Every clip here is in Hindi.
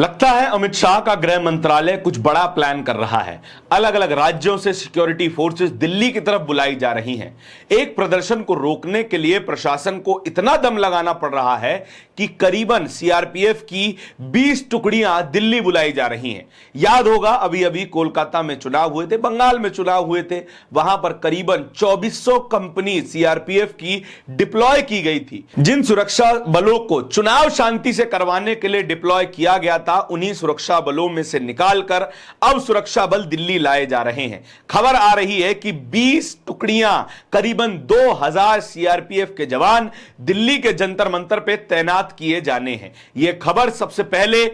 लगता है अमित शाह का गृह मंत्रालय कुछ बड़ा प्लान कर रहा है। अलग अलग राज्यों से सिक्योरिटी फोर्सेस दिल्ली की तरफ बुलाई जा रही हैं। एक प्रदर्शन को रोकने के लिए प्रशासन को इतना दम लगाना पड़ रहा है कि करीबन सीआरपीएफ की 20 टुकड़ियां दिल्ली बुलाई जा रही हैं। याद होगा अभी अभी कोलकाता में चुनाव हुए थे, बंगाल में चुनाव हुए थे, वहां पर करीबन 2400 कंपनी सीआरपीएफ की डिप्लॉय की गई थी। जिन सुरक्षा बलों को चुनाव शांति से करवाने के लिए डिप्लॉय किया गया था, उन्हीं सुरक्षा बलों में से निकालकर अब सुरक्षा बल दिल्ली लाए जा रहे हैं। खबर आ रही है कि 20 टुकड़ियां करीबन 2000 सीआरपीएफ के जवान दिल्ली के जंतर मंतर पे तैनात किए जाने हैं। यह खबर सबसे पहले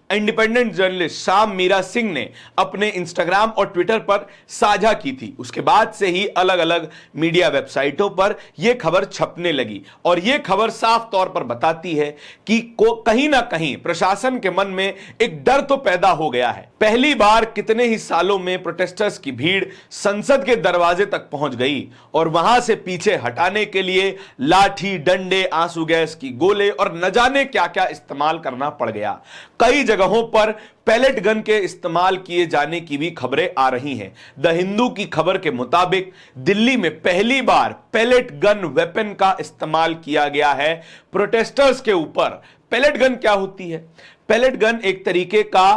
इंडिपेंडेंट जर्नलिस्ट शाम मीरा सिंह ने अपने इंस्टाग्राम और ट्विटर पर साझा की थी। उसके बाद से ही अलग अलग मीडिया वेबसाइटों पर यह खबर छपने लगी और यह खबर साफ तौर पर बताती है कि कहीं ना कहीं प्रशासन के मन में एक डर तो पैदा हो गया है। पहली बार कितने ही सालों में प्रोटेस्टर्स की भीड़ संसद के दरवाजे तक पहुंच गई और वहां से पीछे हटाने के लिए लाठी, डंडे, आंसू गैस की गोले और न जाने क्या क्या इस्तेमाल करना पड़ गया। कई जगहों पर पैलेट गन के इस्तेमाल किए जाने की भी खबरें आ रही हैं। द हिंदू की खबर के मुताबिक दिल्ली में पहली बार पैलेट गन वेपन का इस्तेमाल किया गया है प्रोटेस्टर्स के ऊपर। पैलेट गन क्या होती है? पैलेट गन एक तरीके का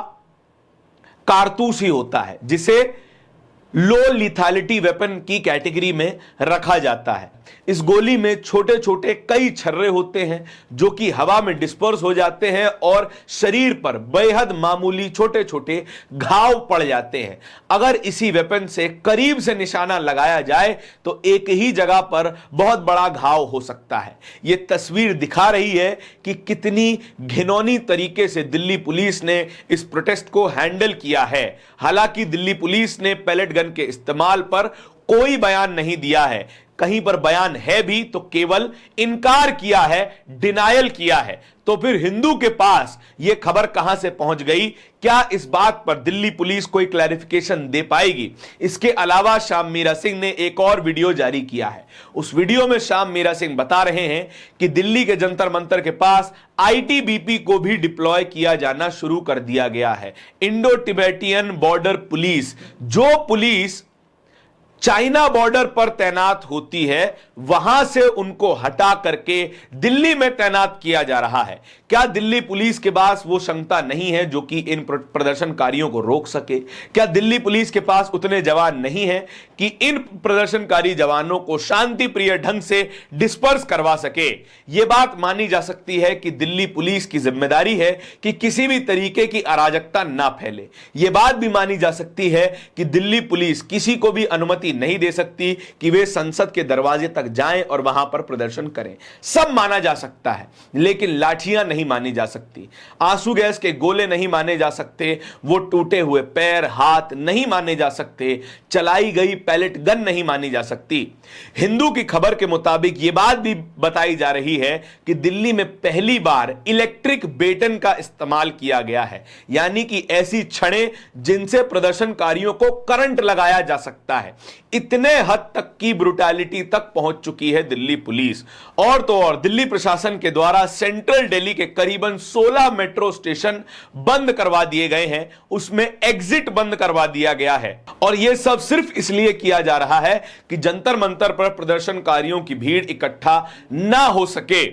कारतूस ही होता है जिसे लो लिथैलिटी वेपन की कैटेगरी में रखा जाता है। इस गोली में छोटे छोटे कई छर्रे होते हैं जो कि हवा में डिस्पर्स हो जाते हैं और शरीर पर बेहद मामूली छोटे छोटे घाव पड़ जाते हैं। अगर इसी वेपन से करीब से निशाना लगाया जाए तो एक ही जगह पर बहुत बड़ा घाव हो सकता है। यह तस्वीर दिखा रही है कि कितनी घिनौनी तरीके से दिल्ली पुलिस ने इस प्रोटेस्ट को हैंडल किया है। हालांकि दिल्ली पुलिस ने पैलेट गन के इस्तेमाल पर कोई बयान नहीं दिया है। कहीं पर बयान है भी तो केवल इनकार किया है, डिनायल किया है। तो फिर हिंदू के पास यह खबर कहां से पहुंच गई? क्या इस बात पर दिल्ली पुलिस कोई क्लैरिफिकेशन दे पाएगी? इसके अलावा शाम मीरा सिंह ने एक और वीडियो जारी किया है। उस वीडियो में शाम मीरा सिंह बता रहे हैं कि दिल्ली के जंतर मंतर के पास आईटीबीपी को भी डिप्लॉय किया जाना शुरू कर दिया गया है। इंडो तिब्बतियन बॉर्डर पुलिस, जो पुलिस चाइना बॉर्डर पर तैनात होती है, वहां से उनको हटा करके दिल्ली में तैनात किया जा रहा है। क्या दिल्ली पुलिस के पास वो क्षमता नहीं है जो कि इन प्रदर्शनकारियों को रोक सके? क्या दिल्ली पुलिस के पास उतने जवान नहीं है कि इन प्रदर्शनकारी जवानों को शांति प्रिय ढंग से डिस्पर्स करवा सके? यह बात मानी जा सकती है कि दिल्ली पुलिस की जिम्मेदारी है कि किसी भी तरीके की अराजकता ना फैले। यह बात भी मानी जा सकती है कि दिल्ली पुलिस किसी को भी अनुमति नहीं दे सकती कि वे संसद के दरवाजे तक जाएं और वहां पर प्रदर्शन करें। सब माना जा सकता है, लेकिन लाठियां नहीं मानी जा सकती, आंसू गैस के गोले नहीं माने जा सकते, वो टूटे हुए पैर हाथ नहीं माने जा सकते, चलाई गई पैलेट गन नहीं मानी जा सकती। हिंदू की खबर के मुताबिक यह बात भी बताई जा रही है कि दिल्ली में पहली बार इलेक्ट्रिक बेटन का इस्तेमाल किया गया है, यानी कि ऐसी छड़ें जिनसे प्रदर्शनकारियों को करंट लगाया जा सकता है। इतने हद तक की ब्रुटैलिटी तक पहुंच चुकी है दिल्ली पुलिस। और तो और दिल्ली प्रशासन के द्वारा सेंट्रल दिल्ली के करीबन 16 मेट्रो स्टेशन बंद करवा दिए गए हैं, उसमें एग्जिट बंद करवा दिया गया है। और यह सब सिर्फ इसलिए किया जा रहा है कि जंतर मंतर पर प्रदर्शनकारियों की भीड़ इकट्ठा ना हो सके।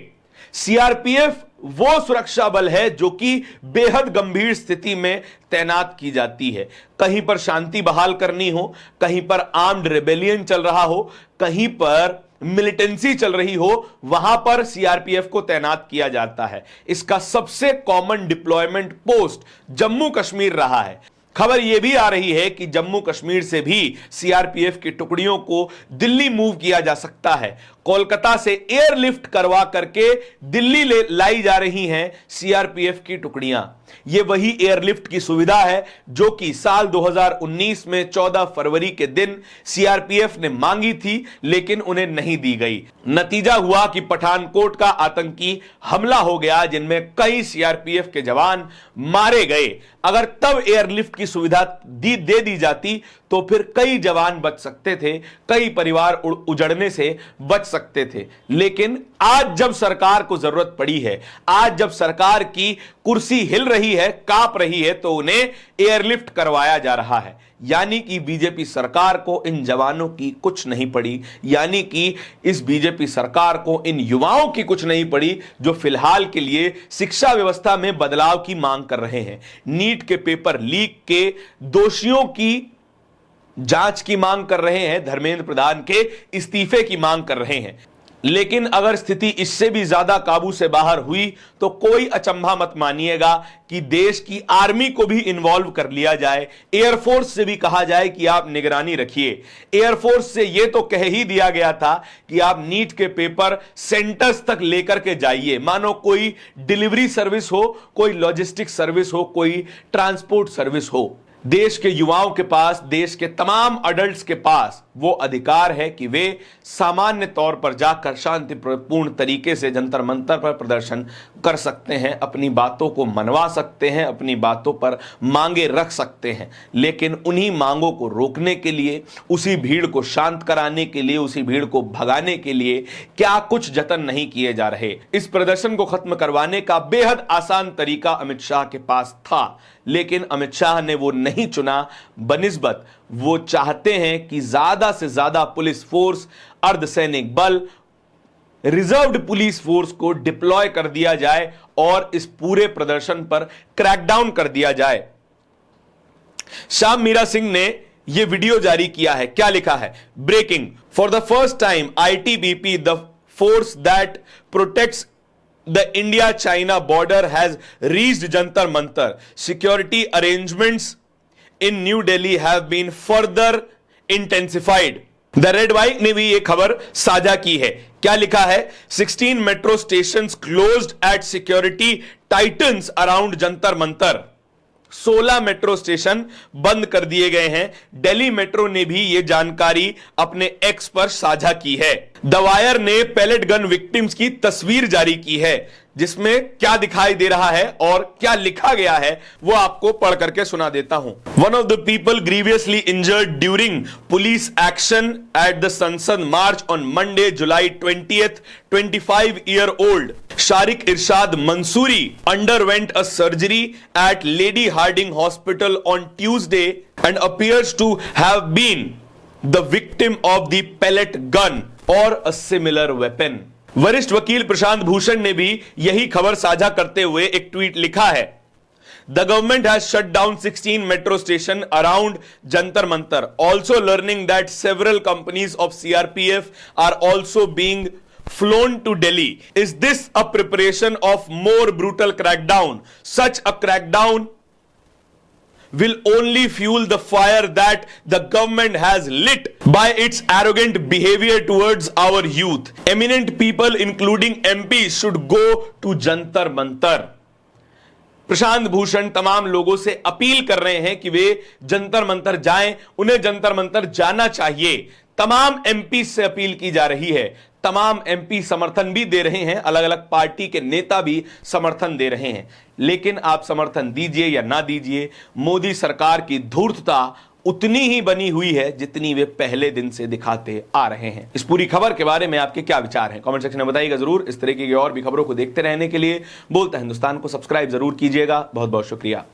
सीआरपीएफ वो सुरक्षा बल है जो कि बेहद गंभीर स्थिति में तैनात की जाती है। कहीं पर शांति बहाल करनी हो, कहीं पर आर्म्ड रेबेलियन चल रहा हो, कहीं पर मिलिटेंसी चल रही हो, वहां पर सीआरपीएफ को तैनात किया जाता है। इसका सबसे common deployment post Jammu Kashmir रहा है। खबर यह भी आ रही है कि जम्मू कश्मीर से भी सीआरपीएफ की टुकड़ियों को दिल्ली मूव किया जा सकता है। कोलकाता से एयरलिफ्ट करवा करके दिल्ली लाई जा रही हैं सीआरपीएफ की टुकड़ियां। यह वही एयरलिफ्ट की सुविधा है जो कि साल 2019 में 14 फरवरी के दिन सीआरपीएफ ने मांगी थी, लेकिन उन्हें नहीं दी गई। नतीजा हुआ कि पठानकोट का आतंकी हमला हो गया जिनमें कई सीआरपीएफ के जवान मारे गए। अगर तब एयरलिफ्ट की सुविधा दे दी जाती तो फिर कई जवान बच सकते थे, कई परिवार उजड़ने से बच सकते थे। लेकिन आज जब सरकार को जरूरत पड़ी है, आज जब सरकार की कुर्सी हिल रही रही है, कांप रही है, तो उन्हें एयरलिफ्ट करवाया जा रहा है। यानी कि बीजेपी सरकार को इन जवानों की कुछ नहीं पड़ी, यानी कि इस बीजेपी सरकार को इन युवाओं की कुछ नहीं पड़ी जो फिलहाल के लिए शिक्षा व्यवस्था में बदलाव की मांग कर रहे हैं, नीट के पेपर लीक के दोषियों की जांच की मांग कर रहे हैं, धर्मेंद्र प्रधान के इस्तीफे की मांग कर रहे हैं। लेकिन अगर स्थिति इससे भी ज्यादा काबू से बाहर हुई तो कोई अचंभा मत मानिएगा कि देश की आर्मी को भी इन्वॉल्व कर लिया जाए, एयरफोर्स से भी कहा जाए कि आप निगरानी रखिए। एयरफोर्स से यह तो कह ही दिया गया था कि आप नीट के पेपर सेंटर्स तक लेकर के जाइए, मानो कोई डिलीवरी सर्विस हो, कोई लॉजिस्टिक सर्विस हो, कोई ट्रांसपोर्ट सर्विस हो। देश के युवाओं के पास, देश के तमाम अडल्ट्स के पास वो अधिकार है कि वे सामान्य तौर पर जाकर शांतिपूर्ण तरीके से जंतर मंतर पर प्रदर्शन कर सकते हैं, अपनी बातों को मनवा सकते हैं, अपनी बातों पर मांगे रख सकते हैं। लेकिन उन्हीं मांगों को रोकने के लिए, उसी भीड़ को शांत कराने के लिए, उसी भीड़ को भगाने के लिए क्या कुछ जतन नहीं किए जा रहे। इस प्रदर्शन को खत्म करवाने का बेहद आसान तरीका अमित शाह के पास था, लेकिन अमित शाह ने वो नहीं चुना। बनिस्बत वो चाहते हैं कि ज्यादा से ज्यादा पुलिस फोर्स, अर्धसैनिक बल, रिजर्व्ड पुलिस फोर्स को डिप्लॉय कर दिया जाए और इस पूरे प्रदर्शन पर क्रैकडाउन कर दिया जाए। श्याम मीरा सिंह ने यह वीडियो जारी किया है। क्या लिखा है? Breaking, for the first time ITBP, the force that protects the India-China border has reached Jantar Mantar. Security arrangements in New Delhi have been further intensified. The Red Bike ने भी ये खबर साझा की है। क्या लिखा है? 16 metro stations closed at security tightens around Jantar Mantar. 16 metro station बंद कर दिए गए हैं। दिल्ली मेट्रो ने भी यह जानकारी अपने एक्स पर साझा की है। द वायर ने पैलेट गन विक्टिम्स की तस्वीर जारी की है, जिसमें क्या दिखाई दे रहा है और क्या लिखा गया है वो आपको पढ़ करके सुना देता हूं। One of the people grievously injured during police action at the Sansad march on Monday July 20th, 25-year-old Sharik Irshad Mansoori underwent a surgery at Lady Harding Hospital on Tuesday and appears to have been the victim of the pellet gun or a similar weapon. वरिष्ठ वकील प्रशांत भूषण ने भी यही खबर साझा करते हुए एक ट्वीट लिखा है। The government has shut down 16 metro stations around Jantar Mantar, also learning that several companies of CRPF are also being flown to Delhi. Is this a preparation of more brutal crackdown? Such a crackdown will only fuel the fire that the government has lit by its arrogant behavior towards our youth. Eminent people including MPs should go to Jantar Mantar. Prashant Bhushan तमाम लोगों से अपील कर रहे हैं कि वे जंतर मंतर जाएं, उन्हें जंतर मंतर जाना चाहिए। तमाम एमपी से अपील की जा रही है, तमाम एमपी समर्थन भी दे रहे हैं, अलग अलग पार्टी के नेता भी समर्थन दे रहे हैं। लेकिन आप समर्थन दीजिए या ना दीजिए, मोदी सरकार की धूर्तता उतनी ही बनी हुई है जितनी वे पहले दिन से दिखाते आ रहे हैं। इस पूरी खबर के बारे में आपके क्या विचार हैं? कमेंट सेक्शन में बताइएगा जरूर। इस तरीके की और भी खबरों को देखते रहने के लिए बोलता हिंदुस्तान को सब्सक्राइब जरूर कीजिएगा। बहुत बहुत शुक्रिया।